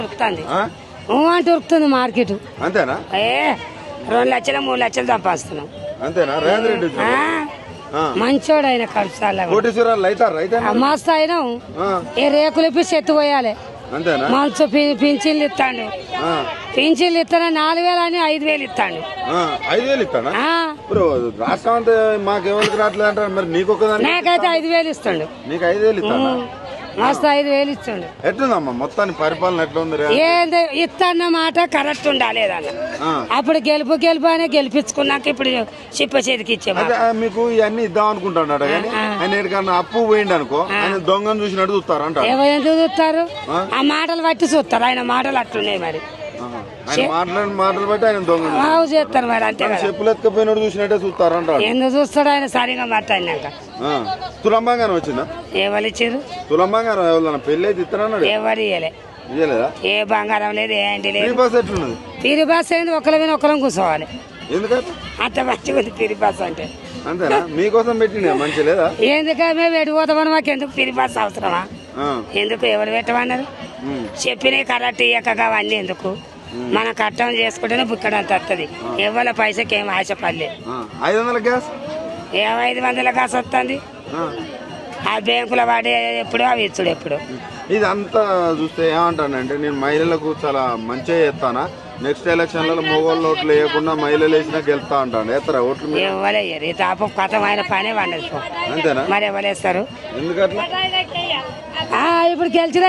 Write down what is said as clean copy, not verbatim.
ఉరుకుతుంది అంటే ఉరుకుతుంది మార్కెట్. అంతేనా? 2 లక్షలు 3 లక్షలు సంపాదిస్తున్నాం. అంతేనా? రేవంత్ రెడ్డి మంచోడు ఆయన కలుసాల మస్తు అయినా ఏ రేకులు ఇప్పి ఎత్తు పోయాలి. మంచు పింఛన్లు ఇస్తాడు. పింఛన్లు ఇస్తాను 4,000 అని 5,000 ఇస్తాడు. 5,000 ఇస్తాడా? రాష్ట్రం అంతా మాకు ఎవరికి రావట్లేదు అంటారు. మరి నీకు నాకైతే 5,000 ఇస్తాడు. నీకు 5,000 ఇస్తాడా? మస్తు 5,000 ఇస్తాడు. ఎట్లుందమ్మా మొత్తాన్ని పరిపాలన ఎట్లుంది? ఏంది ఇస్తాన్న మాట కరెక్ట్ ఉండాలి. అప్పుడు గెలుపు అని గెలిపించుకున్నాక ఇప్పుడు చిప్ప చేతికి ఇచ్చే మీకు ఇవన్నీ ఇద్దాం అనుకుంటున్నాడు కానీ ఆయన ఎక్కడికన్నా అప్పు పోయింది అనుకో ఆయన దొంగను చూసినట్టు చూస్తారు అంట. ఎందుకు చూస్తారు? ఆ మాటలు బట్టి చూస్తారు. ఆయన మాటలు అట్లున్నాయి. మరి మాటలు బట్టి ఆయన దొంగ చేస్తారు. మరి అంతే చెప్పులు ఎత్తుకపోయినట్టు చూసినట్టే చూస్తారు అంట. ఎందుకు చూస్తాడు ఆయన? సరిగా మాట్లాడినాక తులంబంగారం వచ్చిందా? ఎవరు ఇచ్చారు? తులంబంగారం ఎవరు పెళ్లి అయితే ఇస్తానన్నాడు. ఎవరు ఇయ్యలేదా? ఏ బంగారం లేదు, ఏంటి లేదు. ఎట్లున్నది? పీరి బాస్ అయింది. ఒకరి మీద ఒకరం కూర్చోవాలి. ఎందుకంటే అంత మంచిగా ఉంది పీరి బాస్ అంటే. అంతేనా? మీకోసం పెట్టిండే మంచి లేదా? ఎందుకంటే మేము ఎడిపోతామని మాకు ఎందుకు పీరి బాస్ అవసరమా? ఎందుకు? ఎవరు పెట్టమన్నారు? చెప్పినవి కరెక్ట్ ఇయ్యక అవన్నీ ఎందుకు? మనం కట్టం చేసుకుంటేనే బుక్కడంత వస్తుంది. ఎవరి పైసకి ఏం ఆశపడలే. 500 గ్యాస్ 500 గ్యాస్ వస్తుంది. ఆ బ్యాంకులో వాడే ఎప్పుడు అవి ఇచ్చుడు ఎప్పుడు. ఇదంతా చూస్తే ఏమంటానంటే నేను మహిళలకు చాలా మంచిగా చేస్తానా. నెక్స్ట్ ఎలక్షన్లలో మొగోళ్ళు ఓట్లు వేయకుండా మహిళలు వేసినా గెలుస్తా అంటాను. వేస్తారా ఓట్లు? ఎవరేయ్యారు. ఈ తాప కథమైన పనే వండదు. అంతేనా? మరి ఎవరేస్తారు? ఎందుకట్లా? ఇప్పుడు గెలిచిన